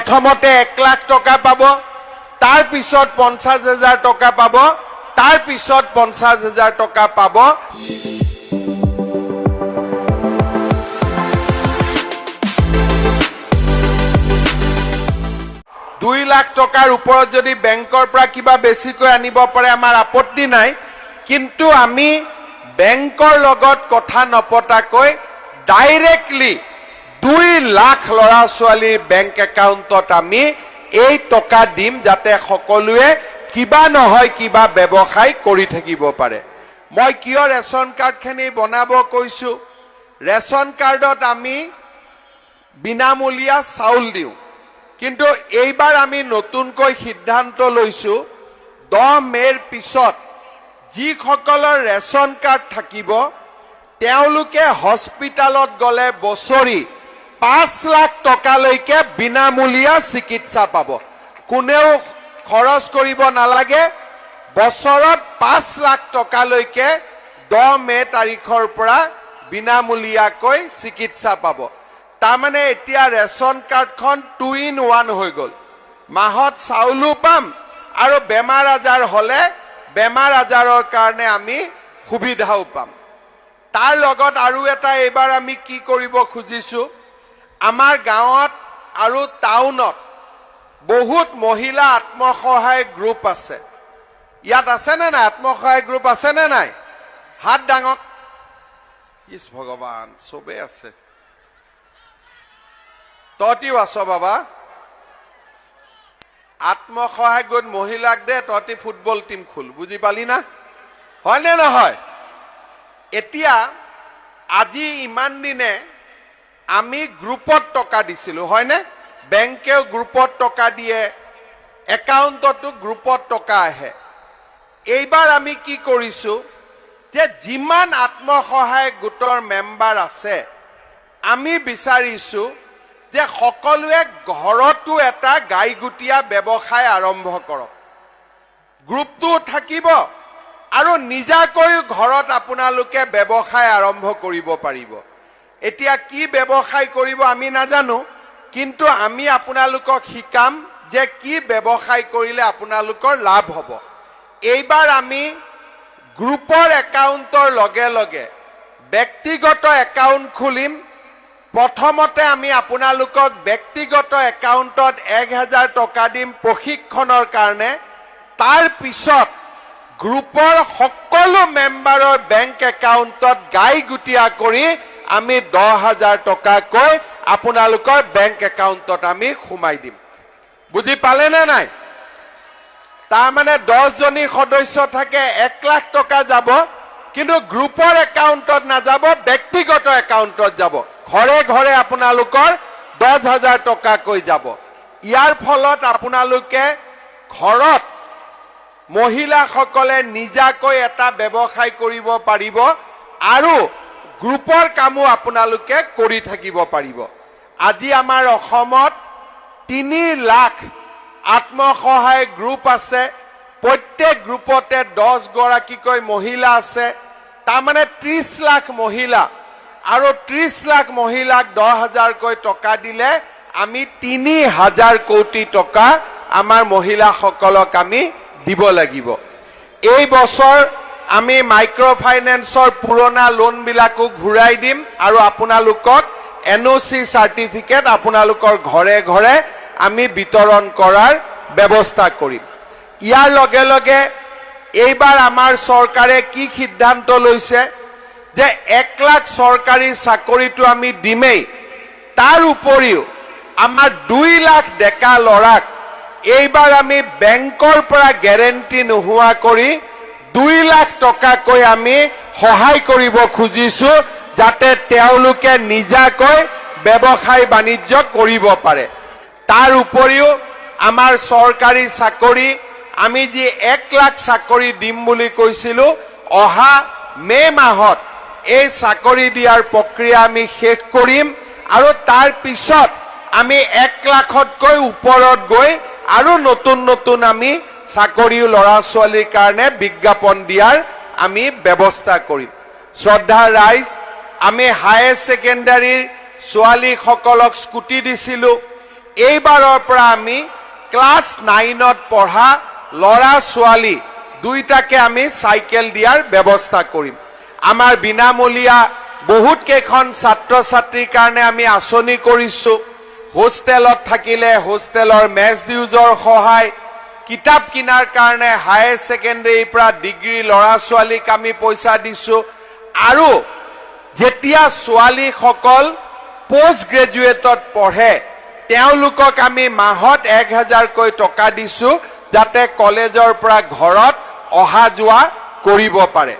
প্ৰথমতে 1 লাখ টকা পাব, তাৰ পিছত 50,000 টকা পাব, তাৰ পিছত 50,000 টকা পাব। দুই লাখ টকাৰ ওপৰত যদি বেংকৰ পৰা কিবা বেছিকৈ আনিব পাৰে আমাৰ আপত্তি নাই, কিন্তু আমি বেংকৰ লগত কথা নপতাকৈ ডাইৰেক্টলি 2 লাখ ল'ৰা ছোৱালীৰ বেংক একাউণ্টত আমি এই টকা দিম, যাতে সকলোৱে কিবা নহয় কিবা ব্যৱসায় কৰি থাকিব পাৰে। মই কিয় ৰেচন কাৰ্ডখিনি বনাব কৈছো, ৰেচন কাৰ্ডত আমি বিনামূলীয়া চাউল দিওঁ, কিন্তু এইবাৰ আমি নতুনকৈ সিদ্ধান্ত লৈছো 10 মেৰ পিছত যিসকলৰ ৰেচন কাৰ্ড থাকিব তেওঁলোকে হস্পিটালত গলে বছৰি 5 লাখ টকালৈকে বিনামূলীয়া চিকিৎসা পাব। কোনেও খৰচ কৰিব নালাগে। বছৰত 5 লাখ টকালৈকে 10 মে তাৰিখৰ পৰা বিনামূলীয়াকৈ চিকিৎসা পাব। তাৰমানে এতিয়া ৰেচন কাৰ্ডখন 2 in 1 হৈ গ'ল। মাহত চাউলো পাম আৰু বেমাৰ আজাৰ হলে বেমাৰ আজাৰৰ কাৰণে আমি সুবিধাও পাম। তাৰ লগত আৰু এটা এইবাৰ আমি কি কৰিব খুজিছো, আমাৰ গাঁৱত আৰু টাউনত বহুত মহিলা আত্মসহায়ক গ্ৰুপ আছে। ইয়াত আছে নে নাই? আত্মসহায়ক গ্ৰুপ আছে নে নাই? হাত ডাঙক। ইছ ভগৱান, চবে আছে। তহঁতিও আছ বাবা। আত্মসহায়ক গোট মহিলাক দে, তহঁতি ফুটবল টিম খুল। বুজি পালি না? হয়নে নহয়? এতিয়া আজি ইমান দিনে আমি গ্ৰুপত টকা দিছিলো, হয়নে? বেংকেও গ্ৰুপত টকা দিয়ে, একাউণ্টতো গ্ৰুপত টকা আহে। এইবাৰ আমি কি কৰিছো যে যিমান আত্মসহায়ক গোটৰ মেম্বাৰ আছে আমি বিচাৰিছো যে সকলোৱে ঘৰতো এটা গাইগুটীয়া ব্যৱসায় আৰম্ভ কৰক। গ্ৰুপটো থাকিব আৰু নিজাকৈ ঘৰত আপোনালোকে ব্যৱসায় আৰম্ভ কৰিব পাৰিব। এতিয়া কি ব্যৱসায় কৰিব আমি নাজানো, কিন্তু আমি আপোনালোকক শিকাম যে কি ব্যৱসায় কৰিলে আপোনালোকৰ লাভ হ'ব। এইবাৰ আমি গ্ৰুপৰ একাউণ্টৰ লগে লগে ব্যক্তিগত একাউণ্ট খুলিম। প্ৰথমতে আমি আপোনালোকক ব্যক্তিগত একাউণ্টত 1000 টকা দিম প্ৰশিক্ষণৰ কাৰণে। তাৰ পিছত গ্ৰুপৰ সকলো মেম্বাৰৰ বেংক একাউণ্টত গাইগুটীয়া কৰি আমি 10,000 টকাকৈ আপোনালোকৰ বেংক একাউণ্টত আমি সোমাই দিম। বুজি পালে নে নাই? তাৰমানে 10 জনী সদস্য থাকে, 1 লাখ টকা যাব, কিন্তু গ্ৰুপৰ একাউণ্টত নাযাব, ব্যক্তিগত একাউণ্টত যাব। ঘৰে ঘৰে আপোনালোকৰ 10,000 টকাকৈ যাব। ইয়াৰ ফলত আপোনালোকে ঘৰত মহিলাসকলে নিজাকৈ এটা ব্যৱসায় কৰিব পাৰিব আৰু গ্ৰুপৰ কামো আপোনালোকে কৰি থাকিব পাৰিব। আজি আমাৰ অসমত 3 লাখ আত্মসহায়ক গ্ৰুপ আছে। প্ৰত্যেক গ্ৰুপতে 10 গৰাকীকৈ মহিলা আছে। তাৰমানে 30 লাখ মহিলা, আৰু 30 লাখ মহিলাক 10,000কৈ টকা দিলে আমি 3,000 কোটি টকা আমাৰ মহিলাসকলক আমি দিব লাগিব। এই বছৰ আমি মাইক্ৰ ফাইনেন্সৰ পুৰণা লোনবিলাকো ঘূৰাই দিম আৰু আপোনালোকক NOC চাৰ্টিফিকেট আপোনালোকৰ ঘৰে ঘৰে আমি বিতৰণ কৰাৰ ব্যৱস্থা কৰিম। ইয়াৰ লগে লগে এইবাৰ আমাৰ চৰকাৰে কি সিদ্ধান্ত লৈছে যে 1 লাখ চৰকাৰী চাকৰিটো আমি দিমেই, তাৰ উপৰিও আমাৰ 2 লাখ ডেকা ল'ৰাক এইবাৰ আমি বেংকৰ পৰা গ্যাৰেণ্টি নোহোৱা কৰি 2 লাখ টকাকৈ আমি সহায় কৰিব খুজিছো, যাতে তেওঁলোকে নিজাকৈ ব্যৱসায় বাণিজ্য কৰিব পাৰে। তাৰ উপৰিও আমাৰ চৰকাৰী চাকৰি আমি যি 1 লাখ চাকৰি দিম বুলি কৈছিলো, অহা মে মাহত এই চাকৰি দিয়াৰ প্ৰক্ৰিয়া আমি শেষ কৰিম আৰু তাৰ পিছত আমি 1 লাখতকৈ ওপৰত গৈ আৰু নতুন নতুন আমি চাকৰি ল'ৰা ছোৱালীৰ কাৰণে বিজ্ঞাপন দিয়াৰ আমি ব্যৱস্থা কৰিম। শ্ৰদ্ধা ৰাইজ, আমি হায়াৰ ছেকেণ্ডাৰীৰ ছোৱালীসকলক স্কুটি দিছিলো। এইবাৰৰ পৰা আমি ক্লাছ 9ত পঢ়া ল'ৰা ছোৱালী দুইটাকে আমি চাইকেল দিয়াৰ ব্যৱস্থা কৰিম। আমাৰ বিনামূলীয়া বহুত কেইখন ছাত্ৰ ছাত্ৰীৰ কাৰণে আমি আঁচনি কৰিছো। হোষ্টেলত থাকিলে হোষ্টেলৰ মেছ ডিউজৰ সহায়, কিতাপ কিনাৰ কাৰণে হায়াৰ ছেকেণ্ডেৰীৰ পৰা ডিগ্ৰী ল'ৰা ছোৱালীক আমি পইচা দিছো। আৰু যেতিয়া ছোৱালীসকল পোষ্ট গ্ৰেজুৱেটত পঢ়ে তেওঁলোকক আমি মাহত 1000কৈ টকা দিছো যাতে কলেজৰ পৰা ঘৰত অহা যোৱা কৰিব পাৰে।